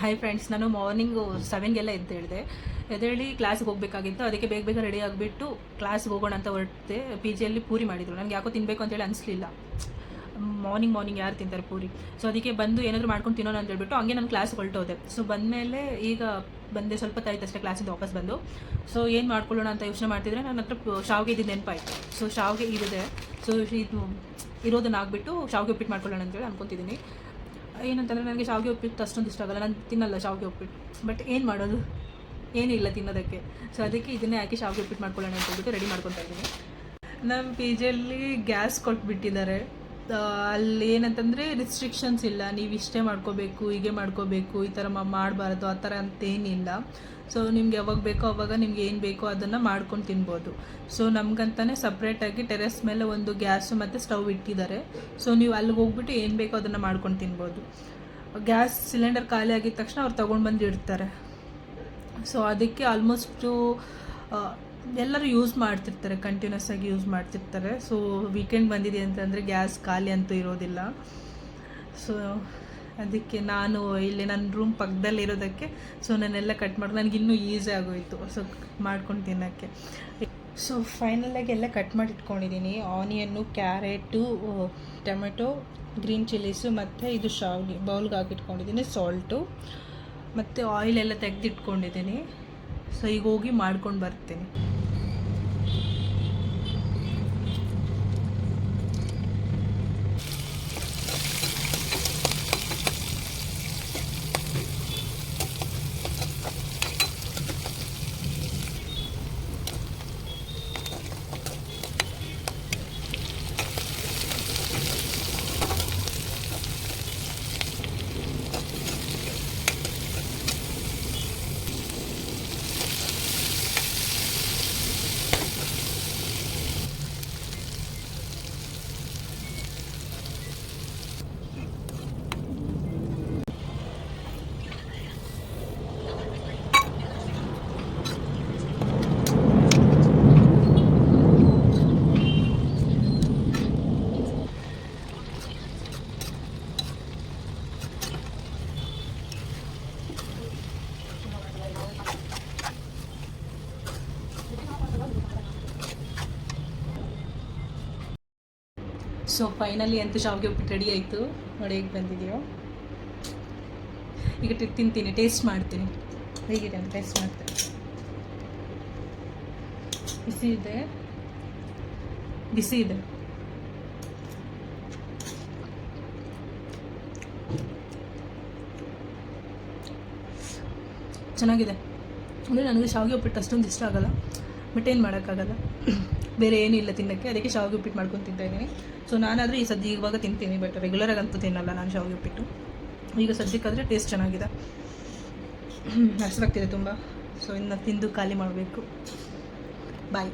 Hi friends, ನಾನು morning 7ಗೆಲ್ಲ ಎದ್ದೇಳಿ ಕ್ಲಾಸ್ಗೆ ಹೋಗಬೇಕಾಗಿತ್ತು. ಅದಕ್ಕೆ ಬೇಗ ರೆಡಿ ಆಗಿಬಿಟ್ಟು ಕ್ಲಾಸ್ಗೆ ಹೋಗೋಣ ಅಂತ ಹೊರಟೆ. ಪಿ ಜಿಯಲ್ಲಿ ಪೂರಿ ಮಾಡಿದರು. ನನಗೆ ಯಾಕೋ ತಿನ್ನಬೇಕು ಅಂತೇಳಿ ಅನಿಸ್ಲಿಲ್ಲ. ಮಾರ್ನಿಂಗ್ ಯಾರು ತಿಂತಾರೆ ಪೂರಿ? ಸೊ ಅದಕ್ಕೆ ಬಂದು ಏನಾದರೂ ಮಾಡ್ಕೊಂಡು ತಿನ್ನೋಣ ಅಂತ ಹೇಳ್ಬಿಟ್ಟು ಹಂಗೆ ನಾನು ಕ್ಲಾಸ್ಗೆ ಹೊರಟೋದೆ. ಸೊ ಬಂದಮೇಲೆ ಈಗ ಬಂದೆ, ಸ್ವಲ್ಪ ತಾಯಿತು ಅಷ್ಟೇ ಕ್ಲಾಸಿಂದ ವಾಪಸ್ ಬಂದು. ಸೊ ಏನು ಮಾಡ್ಕೊಳ್ಳೋಣ ಅಂತ ಯೋಚನೆ ಮಾಡ್ತಿದ್ರೆ ನನ್ನ ಹತ್ರ ಶಾವಿಗೆ ಇದ್ದು ನೆನಪಾಯಿತು. ಸೊ ಶಾವಿಗೆ ಇದೆ. ಸೊ ಇದು ಇರೋದನ್ನ ಆಗಿಬಿಟ್ಟು ಶಾವಿಗೆ ಉಪ್ಪಿಟ್ಟು ಮಾಡ್ಕೊಳ್ಳೋಣ ಅಂತೇಳಿ ಅನ್ಕೊತಿದ್ದೀನಿ. ಏನಂತಂದರೆ ನನಗೆ ಶಾವಿಗೆ ಉಪ್ಪಿಟ್ಟು ಅಷ್ಟೊಂದು ಇಷ್ಟ ಆಗಲ್ಲ, ನಾನು ತಿನ್ನಲ್ಲ ಶಾವಿಗೆ ಉಪ್ಪಿಟ್ಟು. ಬಟ್ ಏನು ಮಾಡೋದು, ಏನಿಲ್ಲ ತಿನ್ನೋದಕ್ಕೆ. ಸೊ ಅದಕ್ಕೆ ಇದನ್ನೇ ಹಾಕಿ ಶಾವಿಗೆ ಉಪ್ಪಿಟ್ಟು ಮಾಡ್ಕೊಳ್ಳೋಣ ಅಂತ ಹೇಳ್ಬಿಟ್ಟು ರೆಡಿ ಮಾಡ್ಕೊತಾ ಇದ್ದೀನಿ. ನಮ್ಮ ಪಿ ಜಿಯಲ್ಲಿ ಗ್ಯಾಸ್ ಕೊಟ್ಬಿಟ್ಟಿದ್ದಾರೆ. ಅಲ್ಲಿ ಏನಂತಂದರೆ ರಿಸ್ಟ್ರಿಕ್ಷನ್ಸ್ ಇಲ್ಲ, ನೀವು ಇಷ್ಟೇ ಮಾಡ್ಕೋಬೇಕು, ಹೀಗೆ ಮಾಡ್ಕೋಬೇಕು, ಈ ಥರ ಮಾಡಬಾರ್ದು, ಆ ಥರ ಅಂತೇನಿಲ್ಲ. ಸೊ ನಿಮ್ಗೆ ಯಾವಾಗ ಬೇಕೋ ಅವಾಗ ನಿಮ್ಗೆ ಏನು ಬೇಕೋ ಅದನ್ನು ಮಾಡ್ಕೊಂಡು ತಿನ್ಬೋದು. ಸೊ ನಮಗಂತಾನೆ ಸಪ್ರೇಟಾಗಿ ಟೆರೆಸ್ ಮೇಲೆ ಒಂದು ಗ್ಯಾಸು ಮತ್ತು ಸ್ಟವ್ ಇಟ್ಟಿದ್ದಾರೆ. ಸೊ ನೀವು ಅಲ್ಲಿಗೆ ಹೋಗ್ಬಿಟ್ಟು ಏನು ಬೇಕೋ ಅದನ್ನು ಮಾಡ್ಕೊಂಡು ತಿನ್ಬೋದು. ಗ್ಯಾಸ್ ಸಿಲಿಂಡರ್ ಖಾಲಿ ಆಗಿದ ತಕ್ಷಣ ಅವ್ರು ತೊಗೊಂಡು ಬಂದು ಇಡ್ತಾರೆ. ಸೊ ಅದಕ್ಕೆ ಆಲ್ಮೋಸ್ಟು ಎಲ್ಲರೂ ಯೂಸ್ ಮಾಡ್ತಿರ್ತಾರೆ, ಕಂಟಿನ್ಯೂಸ್ ಆಗಿ ಯೂಸ್ ಮಾಡ್ತಿರ್ತಾರೆ. ಸೊ ವೀಕೆಂಡ್ ಬಂದಿದೆ ಅಂತಂದರೆ ಗ್ಯಾಸ್ ಖಾಲಿ ಅಂತೂ ಇರೋದಿಲ್ಲ. ಸೊ ಅದಕ್ಕೆ ನಾನು ಇಲ್ಲಿ ನನ್ನ ರೂಮ್ ಪಕ್ಕದಲ್ಲಿ ಇರೋದಕ್ಕೆ ಸೊ ನಾನೆಲ್ಲ ಕಟ್ ಮಾಡಿ ನನಗಿನ್ನೂ ಈಸಿ ಆಗೋಯಿತು ಸೊ ಮಾಡ್ಕೊಂಡು ತಿನ್ನೋಕ್ಕೆ. ಸೊ ಫೈನಲಾಗಿ ಎಲ್ಲ ಕಟ್ ಮಾಡಿ ಇಟ್ಕೊಂಡಿದ್ದೀನಿ. Onion, carrot, tomato, green chillies ಮತ್ತು ಇದು ಶಾವಿಗೆ ಬೌಲ್ಗೆ ಹಾಕಿಟ್ಕೊಂಡಿದ್ದೀನಿ, ಸಾಲ್ಟು ಮತ್ತು ಆಯಿಲ್ ಎಲ್ಲ ತೆಗೆದಿಟ್ಕೊಂಡಿದ್ದೀನಿ. ಸೊ ಈಗ ಹೋಗಿ ಮಾಡ್ಕೊಂಡು ಬರ್ತೀನಿ. ಸೊ ಫೈನಲಿ ಅಂತೂ ಶಾವಿಗೆ ಉಪ್ಪಿಟ್ಟು ರೆಡಿ ಆಯಿತು. ನೋಡಿ ಹೇಗೆ ಬಂದಿದೆಯೋ. ಈಗ ತಿಂತೀನಿ, ಟೇಸ್ಟ್ ಮಾಡ್ತೀನಿ ಹೇಗಿದೆ ಅಂತ ಟೇಸ್ಟ್ ಮಾಡ್ತೀನಿ. ಬಿಸಿ ಇದೆ. ಚೆನ್ನಾಗಿದೆ. ಅಂದರೆ ನನಗೆ ಶಾವಿಗೆ ಉಪ್ಪಿಟ್ಟು ಅಷ್ಟೊಂದು ಇಷ್ಟ ಆಗಲ್ಲ, ಬಟ್ ಏನು ಮಾಡೋಕ್ಕಾಗಲ್ಲ, ಬೇರೆ ಏನೂ ಇಲ್ಲ ತಿನ್ನೋಕ್ಕೆ. ಅದಕ್ಕೆ ಶಾವಿಗೆ ಉಪ್ಪಿಟ್ಟು ಮಾಡ್ಕೊಂಡು ತಿಂತಾಯಿದ್ದೀನಿ. ಸೊ ನಾನಾದರೆ ಈ ಸದ್ಯ ಇವಾಗ ತಿಂತೀನಿ, ಬಟ್ ರೆಗ್ಯುಲರಾಗಿ ಅಂತೂ ತಿನ್ನಲ್ಲ ನಾನು ಶಾವಿಗೆ ಉಪ್ಪಿಟ್ಟು. ಈಗ ಸದ್ಯಕ್ಕಾದರೆ ಟೇಸ್ಟ್ ಚೆನ್ನಾಗಿದೆ. ಹಸಿವಾಗ್ತಿದೆ ತುಂಬ. ಸೊ ಇನ್ನು ತಿಂದು ಖಾಲಿ ಮಾಡಬೇಕು. ಬಾಯ್.